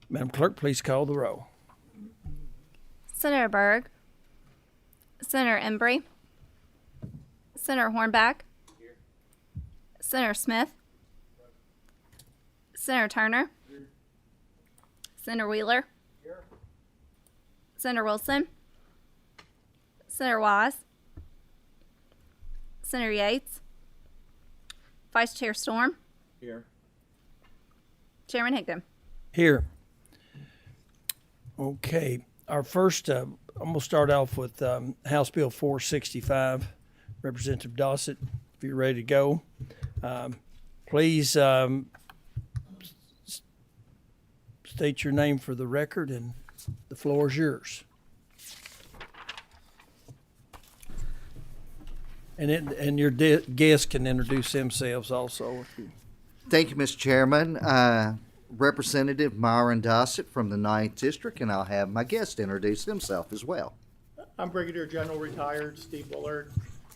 Madam Clerk, please call the roll. Senator Berg. Senator Embry. Senator Hornback. Senator Smith. Senator Turner. Senator Wheeler. Senator Wilson. Senator Wise. Senator Yates. Vice Chair Storm. Here. Chairman Higdon. Here. Okay. Our first, I'm going to start off with House Bill 465. Representative Dossett, if you're ready to go. Please state your name for the record, and the floor is yours. And your guests can introduce themselves also. If you... Thank you, Mr. Chairman. Representative Myron Dossett from the 9th District, and I'll have my guest introduce himself as well. I'm Brigadier General retired Steve Bullard,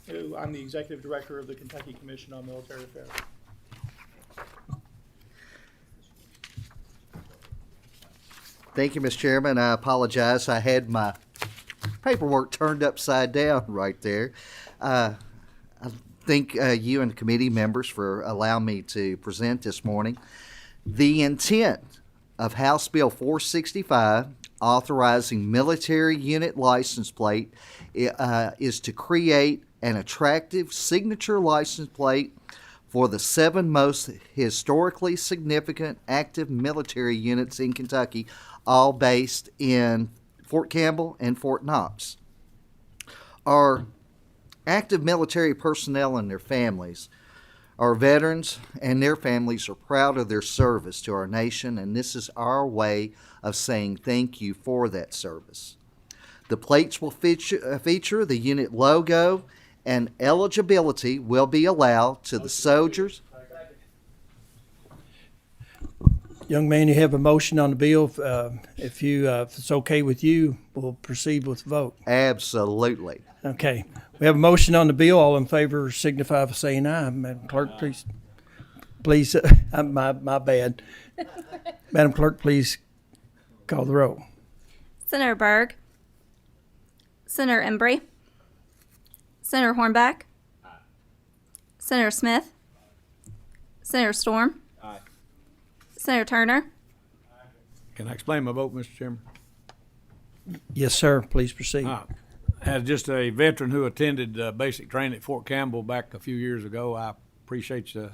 who I'm the Executive Director of the Kentucky Commission on Military Affairs. Thank you, Mr. Chairman. I apologize. I had my paperwork turned upside down right there. I thank you and committee members for allowing me to present this morning. The intent of House Bill 465, authorizing military unit license plate, is to create an attractive signature license plate for the 7 most historically significant active military units in Kentucky, all based in Fort Campbell and Fort Knox. Our active military personnel and their families, our veterans and their families, are proud of their service to our nation, and this is our way of saying thank you for that service. The plates will feature the unit logo, and eligibility will be allowed to the soldiers. Young man, you have a motion on the bill. If it's okay with you, we'll proceed with the vote. Absolutely. Okay. We have a motion on the bill. All in favor signify by saying aye. Madam Clerk, please. My bad. Madam Clerk, please call the roll. Senator Berg. Senator Embry. Senator Hornback. Senator Smith. Senator Storm. Aye. Senator Turner. Can I explain my vote, Mr. Chairman? Yes, sir. Please proceed. As just a veteran who attended basic training at Fort Campbell back a few years ago, I appreciate you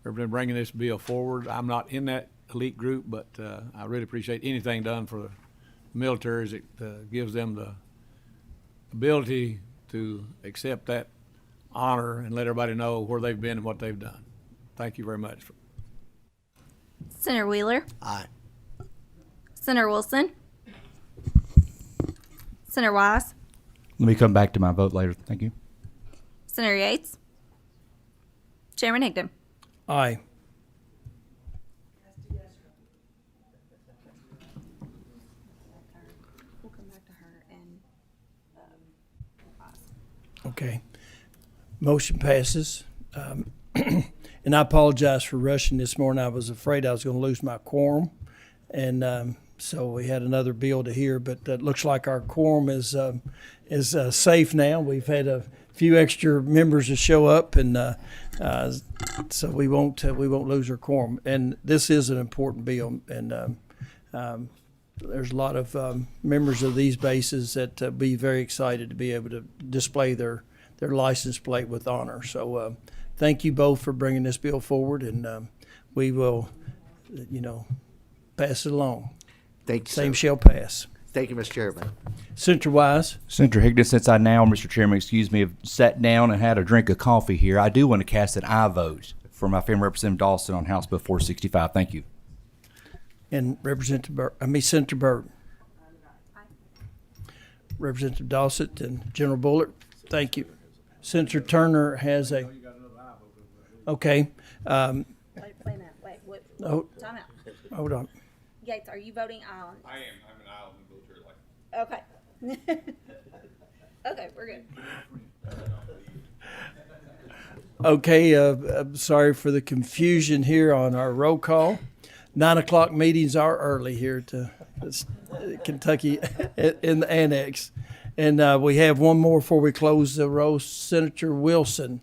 bringing this bill forward. I'm not in that elite group, but I really appreciate anything done for the military as it gives them the ability to accept that honor and let everybody know where they've been and what they've done. Thank you very much. Senator Wheeler. Aye. Senator Wilson. Senator Wise. Let me come back to my vote later. Thank you. Senator Yates. Chairman Higdon. Aye. We'll come back to her and Okay. Motion passes. And I apologize for rushing this morning. I was afraid I was going to lose my quorum. And so we had another bill to hear, but it looks like our quorum is safe now. We've had a few extra members to show up, and so we won't lose our quorum. And this is an important bill, and there's a lot of members of these bases that be very excited to be able to display their license plate with honor. So thank you both for bringing this bill forward, and we will, pass it along. Thank you, Same sir. shall pass. Thank you, Mr. Chairman. Senator Wise. Senator Higdon, since I now, Mr. Chairman, have sat down and had a drink of coffee here, I do want to cast an aye vote for my friend Representative Dawson on House Bill 465. Thank you. And Senator Byrd. Representative Dossett and General Bullard. Thank you. Senator Turner has a. Okay. wait a minute. Wait. Oh, Time out. hold on. Yates, are you voting aye on this? I am. I'm an aisle in the military life. Okay. Okay, we're good. Okay. I'm sorry for the confusion here on our roll call. 9 o'clock meetings are early here to Kentucky in the annex. And we have one more before we close the row. Senator Wilson,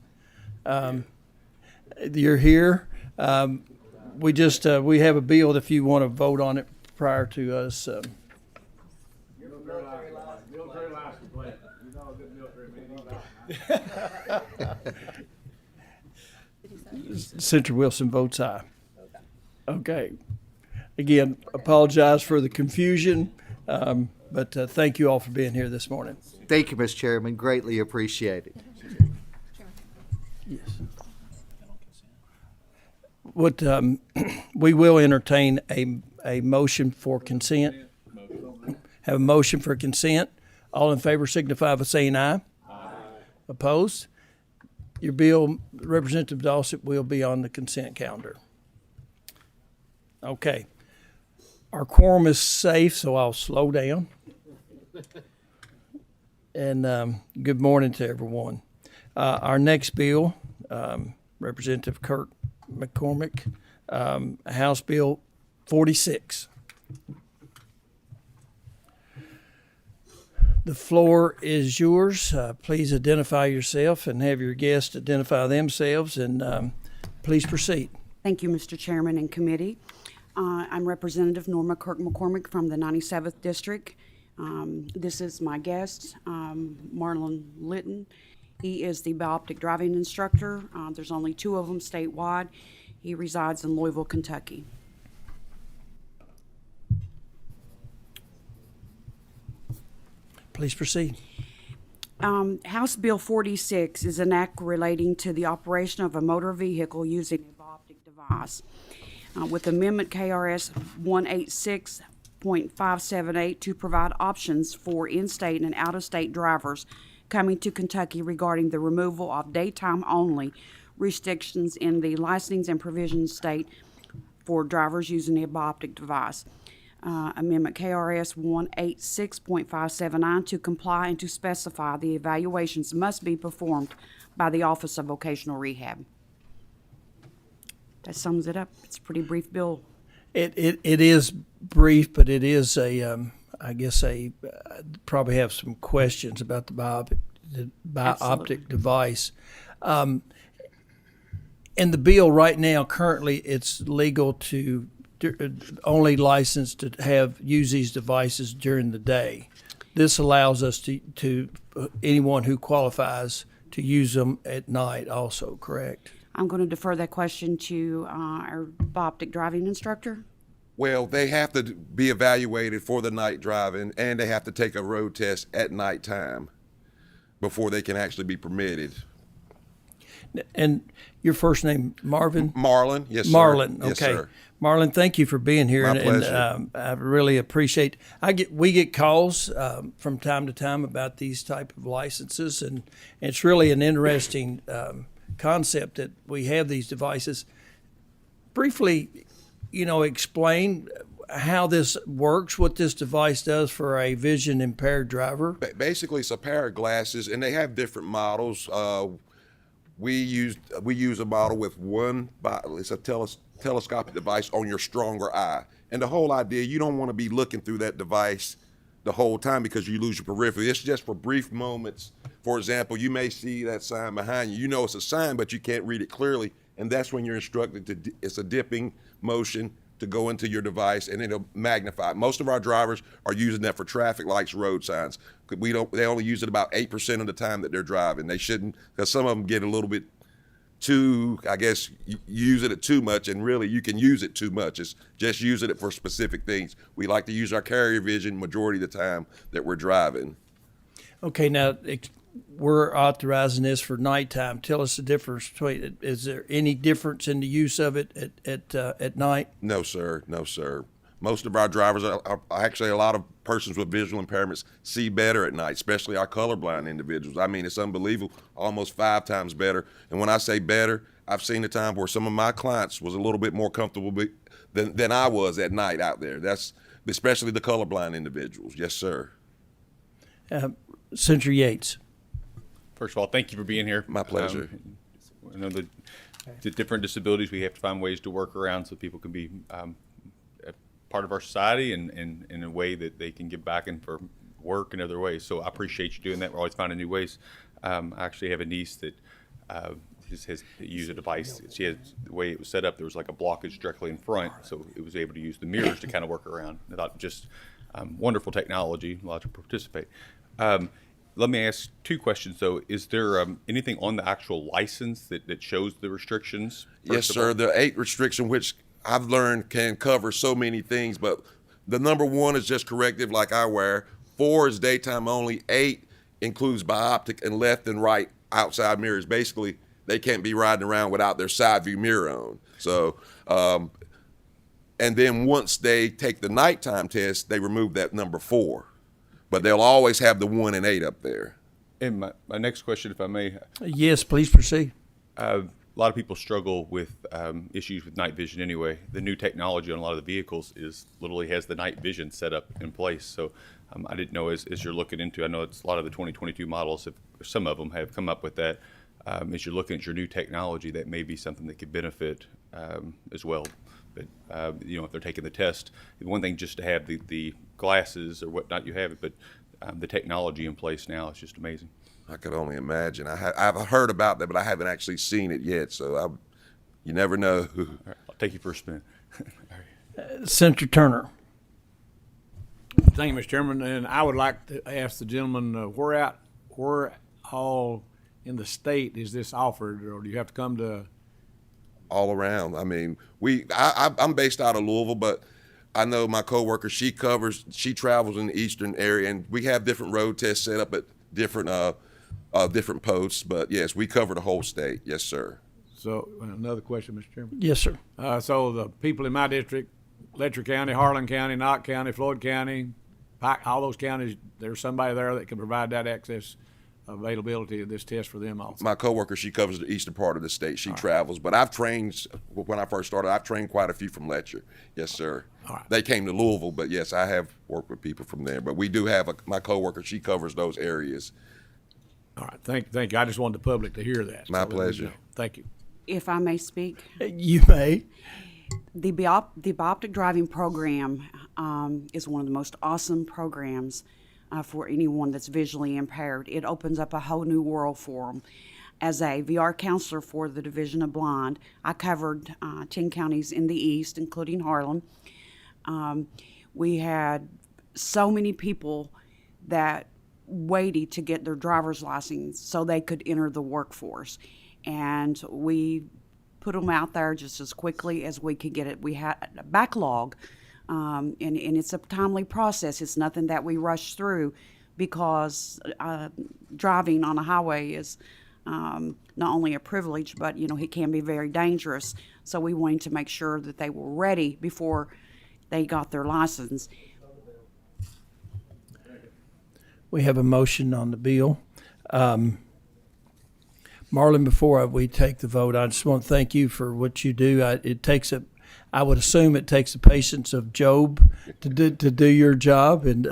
you're here. We have a bill if you want to vote on it prior to us. Military license plate. You know a good military man. Senator Wilson votes aye. Okay. Again, apologize for the confusion, but thank you all for being here this morning. Thank you, Mr. Chairman. Greatly appreciated. Yes. What, we will entertain a motion for consent. Have a motion for consent. All in favor signify by saying aye. Aye. Opposed? Your bill, Representative Dawson, will be on the consent calendar. Okay. Our quorum is safe, so I'll slow down. And good morning to everyone. Our next bill, Representative Kirk McCormick, House Bill 46. The floor is yours. Please identify yourself and have your guests identify themselves, and please proceed. Thank you, Mr. Chairman and committee. I'm Representative Norma Kirk McCormick from the 97th District. This is my guest, Marlon Litton. He is the bioptic driving instructor. There's only 2 of them statewide. He resides in Louisville, Kentucky. Please proceed. House Bill 46 is an act relating to the operation of a motor vehicle using a bioptic device. With Amendment KRS 186.578 to provide options for in-state and out-of-state drivers coming to Kentucky regarding the removal of daytime-only restrictions in the licensing and provision state for drivers using a bioptic device. Amendment KRS 186.579 to comply and to specify the evaluations must be performed by the Office of Vocational Rehab. That sums it up. It's a pretty brief bill. It is brief, but it is I guess probably have some questions about the bioptic Absolutely. device. In the bill right now, currently, it's legal to only licensed to use these devices during the day. This allows us to anyone who qualifies to use them at night also, correct? I'm going to defer that question to our bioptic driving instructor. Well, they have to be evaluated for the night driving, and they have to take a road test at nighttime before they can actually be permitted. And your first name, Marvin? Marlon, yes, sir. Marlon, Yes, okay. sir. Marlon, thank you for being here. My and pleasure. I really appreciate. We get calls from time to time about these type of licenses, and it's really an interesting concept that we have these devices. Briefly, explain how this works, what this device does for a vision impaired driver. Basically, it's a pair of glasses, and they have different models. We use a model with it's a telescopic device on your stronger eye. And the whole idea, you don't want to be looking through that device the whole time because you lose your periphery. It's just for brief moments. For example, you may see that sign behind you. You know it's a sign, but you can't read it clearly. And that's when you're instructed it's a dipping motion to go into your device, and it'll magnify. Most of our drivers are using that for traffic lights, road signs. They only use it about 8% of the time that they're driving. They shouldn't, because some of them get a little bit too, I guess, use it too much, and really you can use it too much. It's just using it for specific things. We like to use our carrier vision majority of the time that we're driving. Okay, now we're authorizing this for nighttime. Tell us the difference between. Is there any difference in the use of it at night? No, sir. No, sir. Most of our drivers are actually, a lot of persons with visual impairments see better at night, especially our colorblind individuals. I mean, it's unbelievable, almost 5 times better. And when I say better, I've seen a time where some of my clients was a little bit more comfortable than I was at night out there. That's especially the colorblind individuals. Yes, sir. Senator Yates. First of all, thank you for being here. My pleasure. I know the different disabilities, we have to find ways to work around so people can be part of our society and in a way that they can give back and for work and other ways. So I appreciate you doing that. We're always finding new ways. I actually have a niece that has used a device. She has, the way it was set up, there was like a blockage directly in front, so it was able to use the mirrors to kind of work around. I thought just wonderful technology, allowed to participate. Let me ask two questions though. Is there anything on the actual license that shows the restrictions? Yes, sir. There are 8 restriction, which I've learned can cover so many things, but the number 1 is just corrective like I wear. 4 is daytime only. 8 includes bioptic and left and right outside mirrors. Basically, they can't be riding around without their side view mirror on. So, and then once they take the nighttime test, they remove that number 4. But they'll always have the 1 and 8 up there. And my next question, if I may, Yes, please proceed. a lot of people struggle with issues with night vision anyway. The new technology on a lot of the vehicles is literally has the night vision set up in place. So I didn't know as you're looking into, I know it's a lot of the 2022 models, some of them have come up with that. As you're looking at your new technology, that may be something that could benefit as well. But if they're taking the test, one thing just to have the glasses or whatnot you have it, but the technology in place now is just amazing. I could only imagine. I've heard about that, but I haven't actually seen it yet. So you never know. All right, I'll take you for a spin. Senator Turner. Thank you, Mr. Chairman, and I would like to ask the gentleman, where all in the state is this offered, or do you have to come to? All around. I mean, I'm based out of Louisville, but I know my coworker, she travels in the eastern area, and we have different road tests set up at different posts. But yes, we cover the whole state. Yes, sir. So another question, Mr. Chairman. Yes, sir. So the people in my district, Letcher County, Harlan County, Knott County, Floyd County, Pike, all those counties, there's somebody there that can provide that access availability of this test for them also. My coworker, she covers the eastern part of the state. She travels, but I've trained, when I first started, I've trained quite a few from Letcher. Yes, sir. All right. They came to Louisville, but yes, I have worked with people from there. But we do have my coworker, she covers those areas. All right, thank you. I just wanted the public to hear that. My so that we pleasure. know. Thank you. If I may speak. You may. The Bioptic Driving Program is one of the most awesome programs for anyone that's visually impaired. It opens up a whole new world for them. As a VR counselor for the Division of Blind, I covered 10 counties in the east, including Harlan. We had so many people that waited to get their driver's license so they could enter the workforce. And we put them out there just as quickly as we could get it. We had a backlog, and it's a timely process. It's nothing that we rush through, because driving on a highway is not only a privilege, but it can be very dangerous. So we wanted to make sure that they were ready before they got their license. We have a motion on the bill. Marlon, before we take the vote, I just want to thank you for what you do. I would assume it takes the patience of Job to do your job, and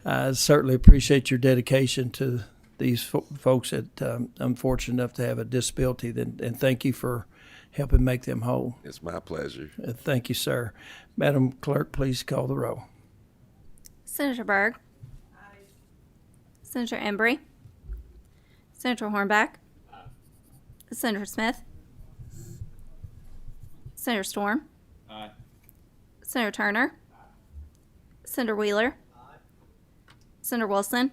I certainly appreciate your dedication to these folks that unfortunate enough to have a disability. And thank you for helping make them whole. It's my pleasure. Thank you, sir. Madam Clerk, please call the roll. Senator Byrd. Senator Embry. Senator Hornback. Senator Smith. Senator Storm. Senator Turner. Senator Wheeler. Senator Wilson.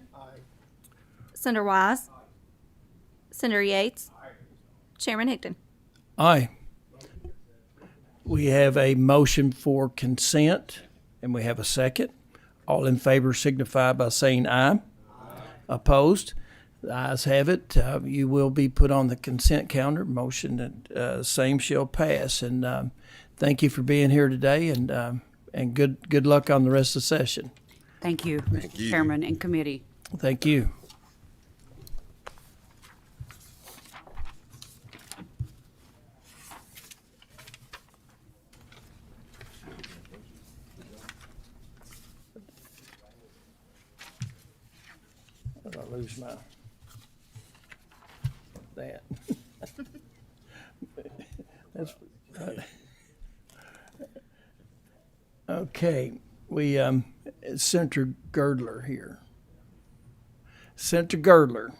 Senator Wise. Senator Yates. Chairman Higdon. Aye. We have a motion for consent, and we have a second. All in favor signify by saying aye. Opposed? The ayes have it. You will be put on the consent calendar. Motion that same shall pass. And thank you for being here today, and good luck on the rest of the session. Thank you, Mr. Chairman and committee. Thank you. I lose my that. That's okay. Okay, we, Senator Girdler here. Senator Girdler.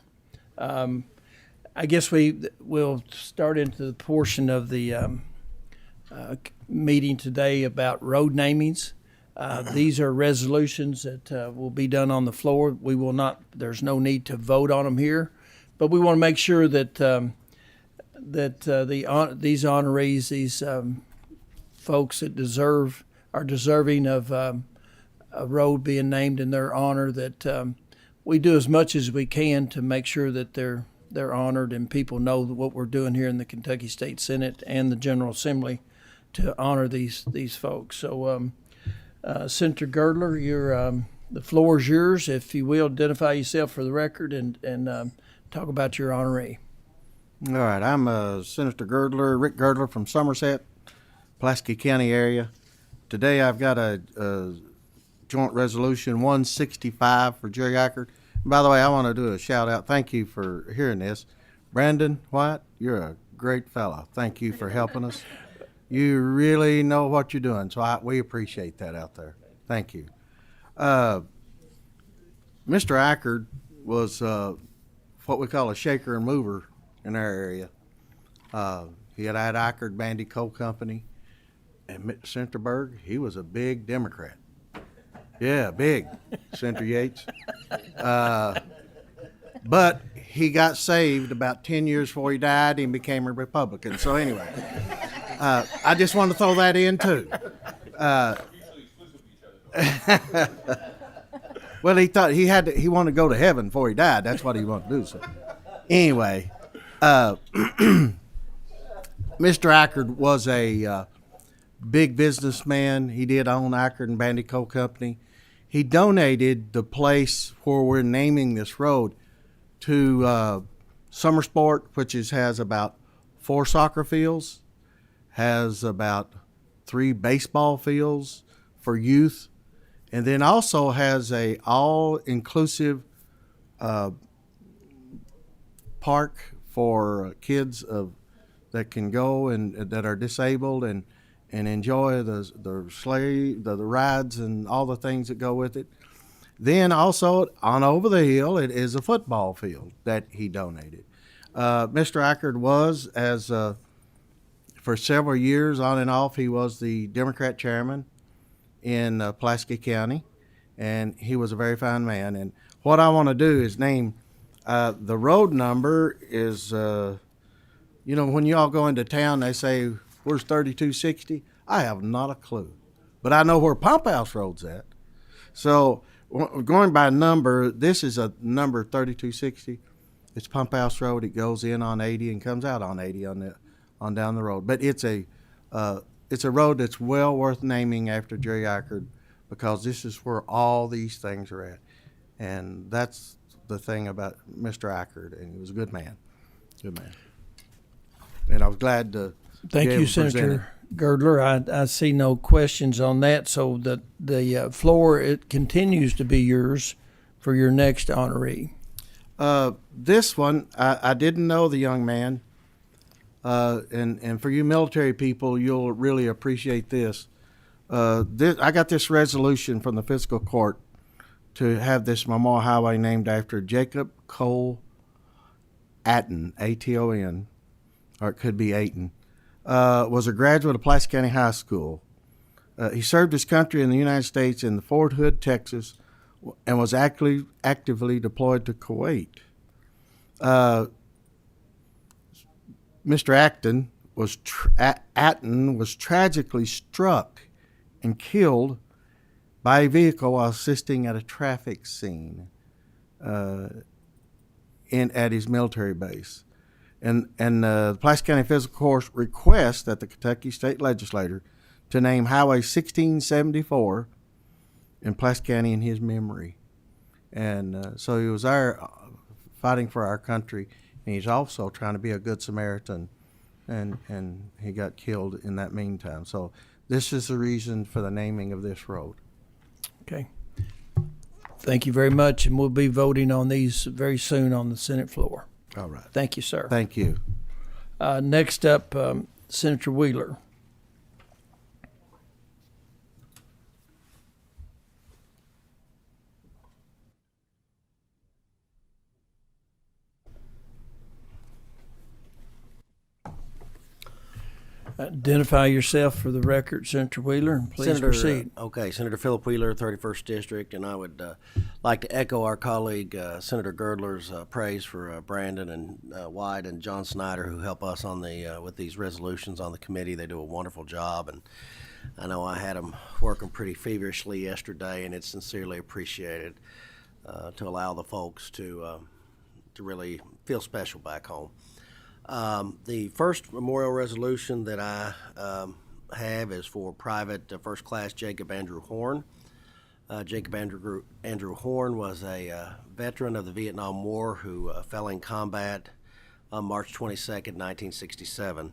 I guess we'll start into the portion of the meeting today about road namings. These are resolutions that will be done on the floor. We will not, there's no need to vote on them here, but we want to make sure that these honorees, these folks that are deserving of a road being named in their honor, that we do as much as we can to make sure that they're honored and people know what we're doing here in the Kentucky State Senate and the General Assembly to honor these folks. So, Senator Girdler, the floor is yours. If you will, identify yourself for the record and talk about your honoree. All right, I'm Senator Girdler, Rick Girdler from Somerset, Pulaski County area. Today I've got a joint resolution 165 for Jerry Ackard. By the way, I want to do a shout out. Thank you for hearing this. Brandon White, you're a great fellow. Thank you for helping us. You really know what you're doing, so we appreciate that out there. Thank you. Mr. Ackard was what we call a shaker and mover in our area. He had Ackard Bandy Coal Company, and Senator Berg, he was a big Democrat. Yeah, big, Senator Yates. But he got saved about 10 years before he died and became a Republican. So anyway, I just want to throw that in too. Well, he thought he wanted to go to heaven before he died. That's what he wanted to do. So anyway, Mr. Ackard was a big businessman. He did own Ackard and Bandy Coal Company. He donated the place where we're naming this road to Summersport, which has about 4 soccer fields, has about 3 baseball fields for youth, and then also has a all-inclusive park for kids that can go and that are disabled and enjoy the rides and all the things that go with it. Then also on over the hill, it is a football field that he donated. Mr. Ackard was, for several years on and off, he was the Democrat chairman in Pulaski County, and he was a very fine man. And what I want to do is name the road number is, when you all go into town, they say, where's 3260? I have not a clue, but I know where Pump House Road's at. So going by number, this is a number 3260. It's Pump House Road. It goes in on 80 and comes out on 80 on down the road. But it's a road that's well worth naming after Jerry Ackard, because this is where all these things are at, and that's the thing about Mr. Ackard, and he was a good man, and I was glad to. Thank you, Senator Girdler. I see no questions on that, so the floor, it continues to be yours for your next honoree. This one, I didn't know the young man, and for you military people, you'll really appreciate this. I got this resolution from the fiscal court to have this memorial highway named after Jacob Cole Atten, A-T-O-N, or it could be Ayton. Was a graduate of Pulaski County High School. He served his country in the United States in Fort Hood, Texas, and was actively deployed to Kuwait. Mr. Atten was tragically struck and killed by a vehicle while assisting at a traffic scene at his military base. And the Pulaski County Fiscal Court requests that the Kentucky State Legislature to name Highway 1674 in Pulaski County in his memory. And so he was there fighting for our country, and he's also trying to be a good Samaritan, and he got killed in that meantime. So this is the reason for the naming of this road. Okay. Thank you very much, and we'll be voting on these very soon on the Senate floor. All right. Thank you, sir. Thank you. Next up, Senator Wheeler. Identify yourself for the record, Senator Wheeler, and please proceed. Senator Philip Wheeler, 31st District, and I would like to echo our colleague Senator Girdler's praise for Brandon and White and John Snyder, who help us on the with these resolutions on the committee. They do a wonderful job, and I know I had them working pretty feverishly yesterday, and it's sincerely appreciated to allow the folks to really feel special back home. The first memorial resolution that I have is for Private First Class Jacob Andrew Horn. Jacob Andrew Horn was a veteran of the Vietnam War who fell in combat on March 22nd, 1967.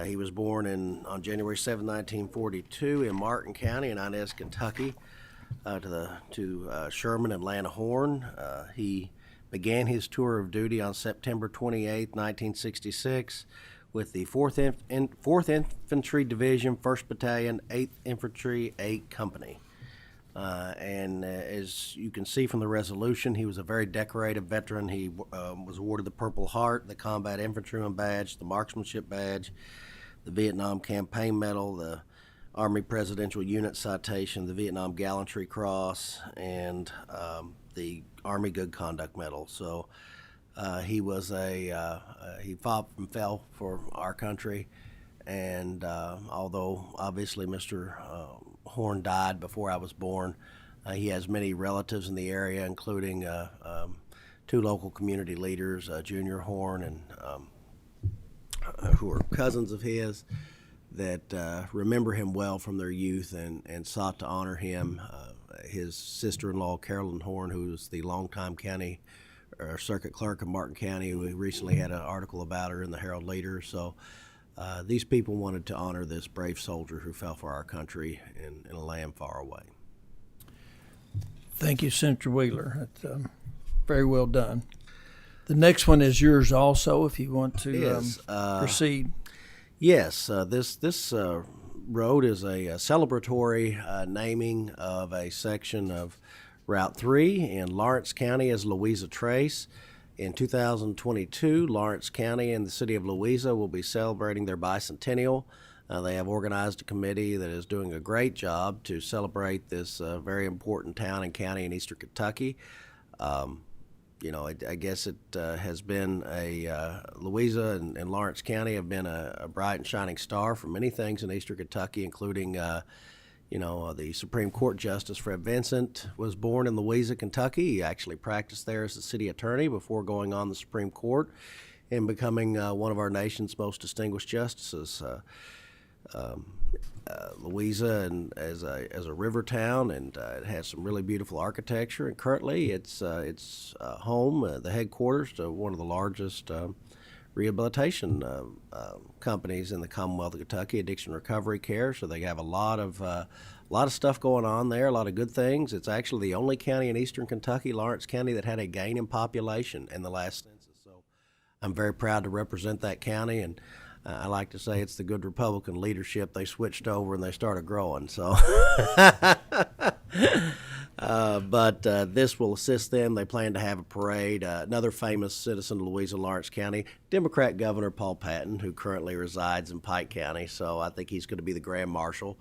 He was born on January 7, 1942 in Martin County in Inez, Kentucky, to Sherman and Lana Horn. He began his tour of duty on September 28, 1966, with the 4th Infantry Division, 1st Battalion, 8th Infantry, 8 Company. And as you can see from the resolution, he was a very decorated veteran. He was awarded the Purple Heart, the Combat Infantryman Badge, the Marksmanship Badge, the Vietnam Campaign Medal, the Army Presidential Unit Citation, the Vietnam Gallantry Cross, and the Army Good Conduct Medal. So he was he fought and fell for our country, and although obviously Mr. Horn died before I was born, he has many relatives in the area, including 2 local community leaders, Junior Horn and who are cousins of his, that remember him well from their youth and sought to honor him. His sister-in-law, Carolyn Horn, who was the longtime county circuit clerk of Martin County, who recently had an article about her in the Herald Leader. So these people wanted to honor this brave soldier who fell for our country in a land far away. Thank you, Senator Wheeler. That's very well done. The next one is yours also, if you want to proceed. Yes, this road is a celebratory naming of a section of Route 3 in Lawrence County as Louisa Trace. In 2022, Lawrence County and the city of Louisa will be celebrating their bicentennial. They have organized a committee that is doing a great job to celebrate this very important town and county in eastern Kentucky. I guess it has been Louisa and Lawrence County have been a bright and shining star for many things in eastern Kentucky, including, the Supreme Court Justice Fred Vincent was born in Louisa, Kentucky. He actually practiced there as a city attorney before going on the Supreme Court and becoming one of our nation's most distinguished justices. Louisa and as a river town, and it has some really beautiful architecture. And currently, it's home, the headquarters to one of the largest rehabilitation companies in the Commonwealth of Kentucky, Addiction Recovery Care. So they have a lot of stuff going on there, a lot of good things. It's actually the only county in eastern Kentucky, Lawrence County, that had a gain in population in the last census. So I'm very proud to represent that county, and I like to say it's the good Republican leadership. They switched over and they started growing. So, but this will assist them. They plan to have a parade. Another famous citizen of Louisa, Lawrence County, Democrat Governor Paul Patton, who currently resides in Pike County. So I think he's going to be the Grand Marshal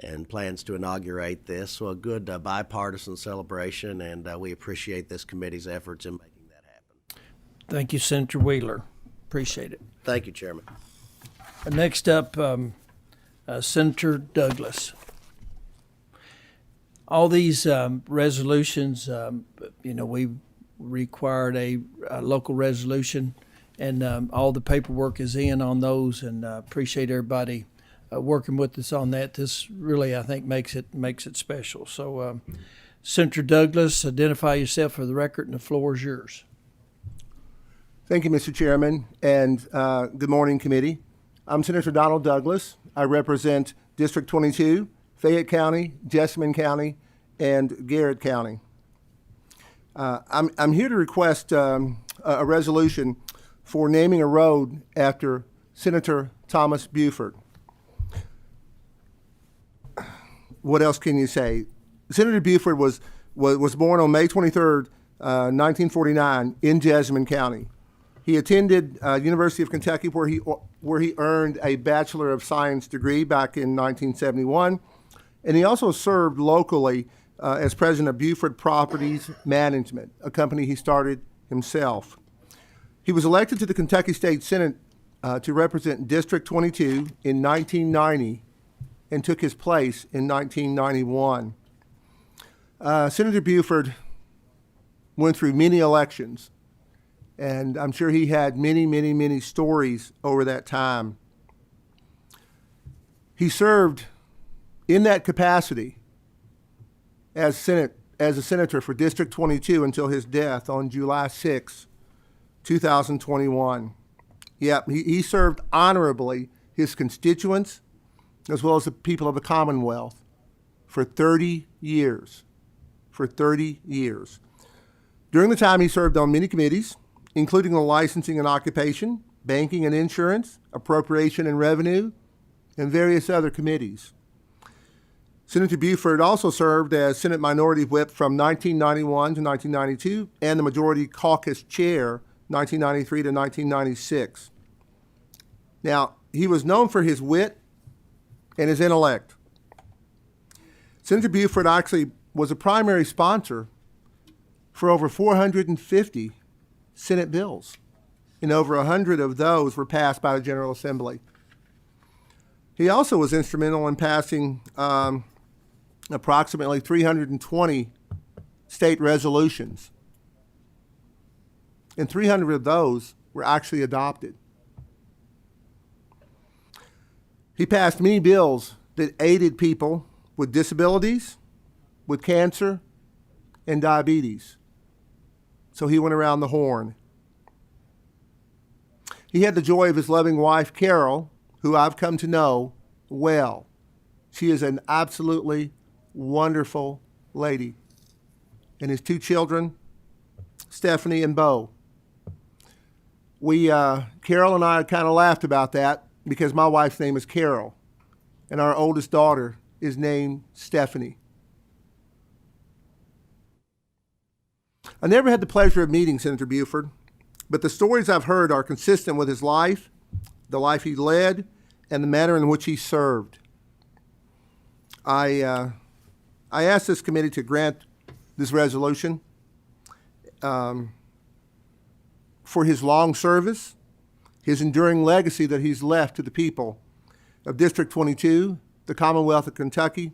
and plans to inaugurate this. So a good bipartisan celebration, and we appreciate this committee's efforts in making that happen. Thank you, Senator Wheeler. Appreciate it. Thank you, Chairman. Next up, Senator Douglas. All these resolutions, we required a local resolution, and all the paperwork is in on those, and appreciate everybody working with us on that. This really, I think, makes it special. So, Senator Douglas, identify yourself for the record, and the floor is yours. Thank you, Mr. Chairman, and good morning, committee. I'm Senator Donald Douglas. I represent District 22, Fayette County, Jessamine County, and Garrett County. I'm here to request a resolution for naming a road after Senator Thomas Buford. What else can you say? Senator Buford was born on May 23rd, 1949 in Jessamine County. He attended University of Kentucky, where he earned a Bachelor of Science degree back in 1971, and he also served locally as president of Buford Properties Management, a company he started himself. He was elected to the Kentucky State Senate to represent District 22 in 1990 and took his place in 1991. Senator Buford went through many elections, and I'm sure he had many stories over that time. He served in that capacity as a senator for District 22 until his death on July 6, 2021. Yep, he served honorably his constituents as well as the people of the Commonwealth for 30 years. For 30 years. During the time, he served on many committees, including the licensing and occupation, banking and insurance, appropriation and revenue, and various other committees. Senator Buford also served as Senate Minority Whip from 1991 to 1992 and the Majority Caucus Chair 1993 to 1996. Now, he was known for his wit and his intellect. Senator Buford actually was a primary sponsor for over 450 Senate bills, and over 100 of those were passed by the General Assembly. He also was instrumental in passing approximately 320 state resolutions, and 300 of those were actually adopted. He passed many bills that aided people with disabilities, with cancer, and diabetes. So he went around the horn. He had the joy of his loving wife, Carol, who I've come to know well. She is an absolutely wonderful lady. And his two children, Stephanie and Bo. Carol and I kind of laughed about that because my wife's name is Carol, and our oldest daughter is named Stephanie. I never had the pleasure of meeting Senator Buford, but the stories I've heard are consistent with his life, the life he led, and the manner in which he served. I asked this committee to grant this resolution for his long service, his enduring legacy that he's left to the people of District 22, the Commonwealth of Kentucky.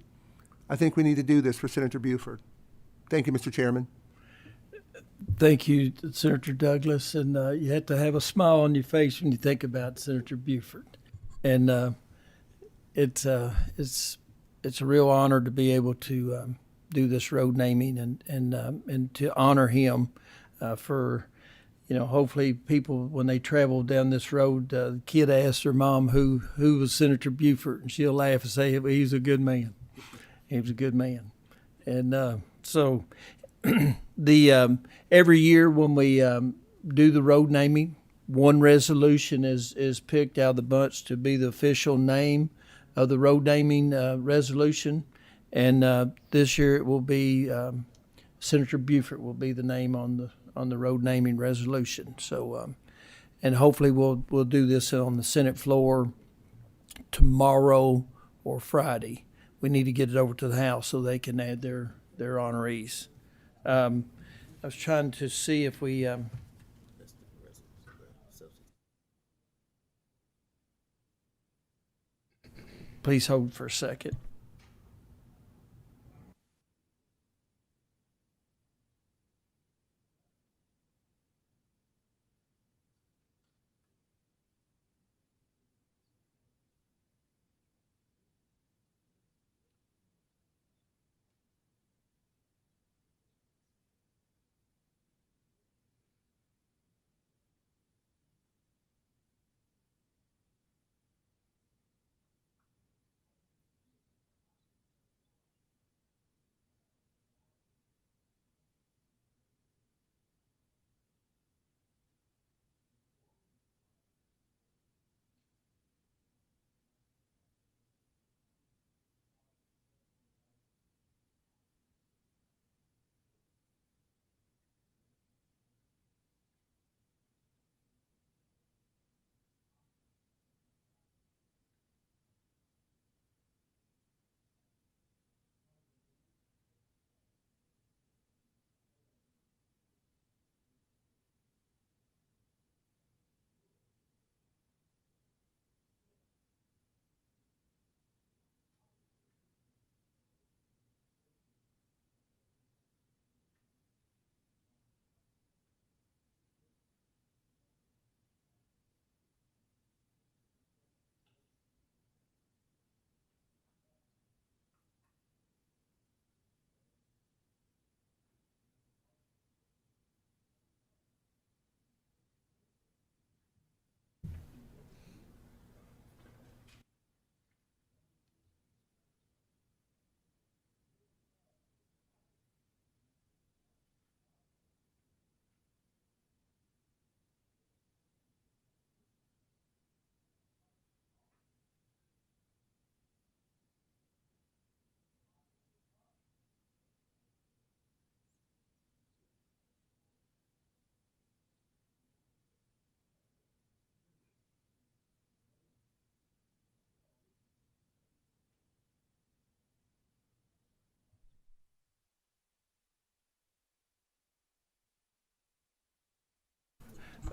I think we need to do this for Senator Buford. Thank you, Mr. Chairman. Thank you, Senator Douglas. And you have to have a smile on your face when you think about Senator Buford. And it's a real honor to be able to do this road naming and to honor him for, hopefully people, when they travel down this road, the kid asks their mom who was Senator Buford, and she'll laugh and say, well, he was a good man. He was a good man. And so every year when we do the road naming, one resolution is picked out of the bunch to be the official name of the road naming resolution. And this year it will be Senator Buford will be the name on the road naming resolution. So, and hopefully we'll do this on the Senate floor tomorrow or Friday. We need to get it over to the House so they can add their honorees. I was trying to see if we. Please hold for a second.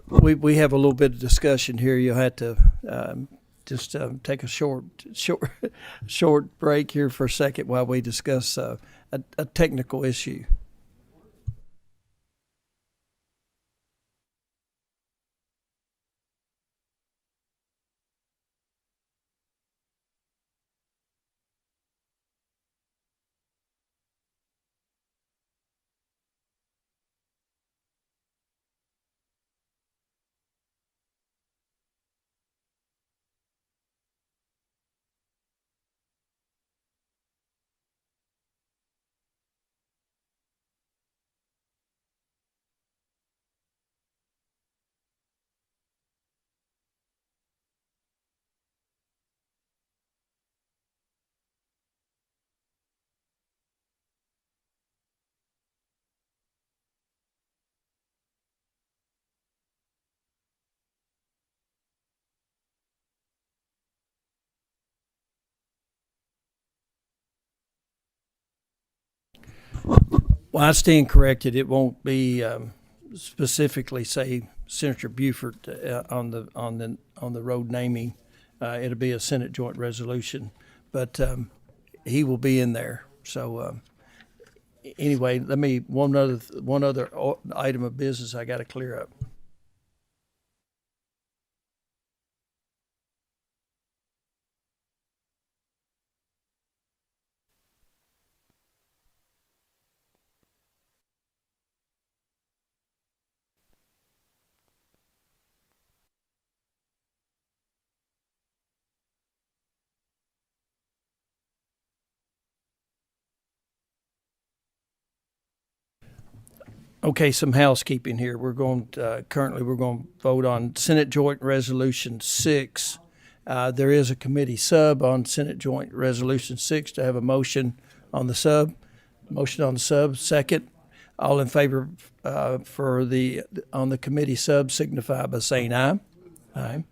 we have a little bit of discussion here. You'll have to just take a short break here for a second while we discuss a technical issue. Well, I stand corrected. It won't be specifically say Senator Buford on the road naming. It'll be a Senate joint resolution, but he will be in there. So anyway, one other item of business I got to clear up. Okay, some housekeeping here. We're going currently to vote on Senate Joint Resolution 6. There is a committee sub on Senate Joint Resolution 6 to have a motion on the sub. Motion on the sub, second. All in favor on the committee sub signify by saying aye. Aye.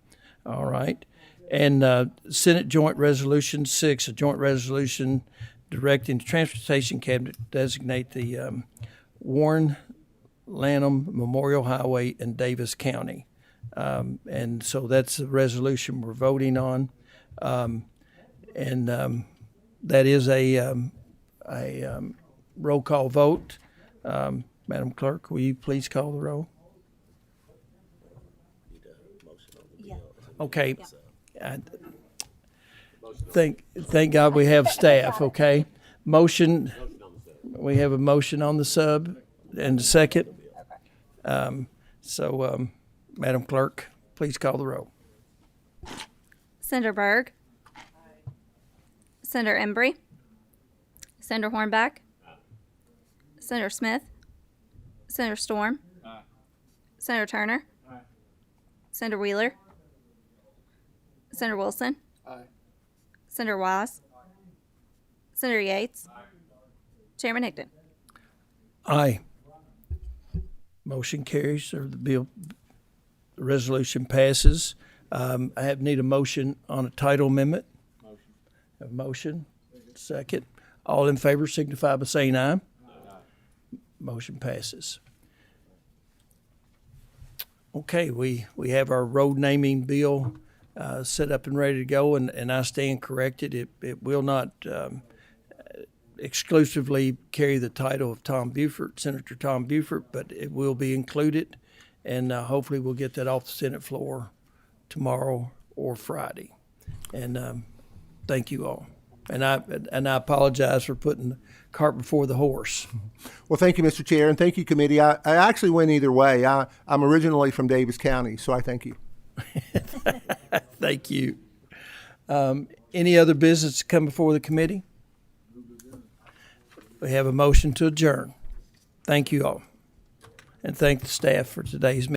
All right. And Senate Joint Resolution 6, a joint resolution directing the Transportation Cabinet to designate the Warren Lanham Memorial Highway in Davis County. And so that's the resolution we're voting on. That is a roll call vote. Madam Clerk, will you please call the roll? Okay. Thank God we have staff, okay? Motion, we have a motion on the sub and a second. Madam Clerk, please call the roll. Senator Berg. Senator Embry. Senator Hornback. Senator Smith. Senator Storm. Senator Turner. Senator Wheeler. Senator Wilson. Senator Wise. Senator Yates. Chairman Higdon. Aye. Motion carries, or the resolution passes. I need a motion on a title amendment. A motion, second. All in favor signify by saying aye. Motion passes. Okay, we have our road naming bill set up and ready to go, and I stand corrected. It will not exclusively carry the title of Tom Buford, Senator Tom Buford, but it will be included, and hopefully we'll get that off the Senate floor tomorrow or Friday. And thank you all. And I apologize for putting the cart before the horse. Well, thank you, Mr. Chair, and thank you, committee. I actually went either way. I'm originally from Davis County, so I thank you. Thank you. Any other business to come before the committee? We have a motion to adjourn. Thank you all. And thank the staff for today's meeting.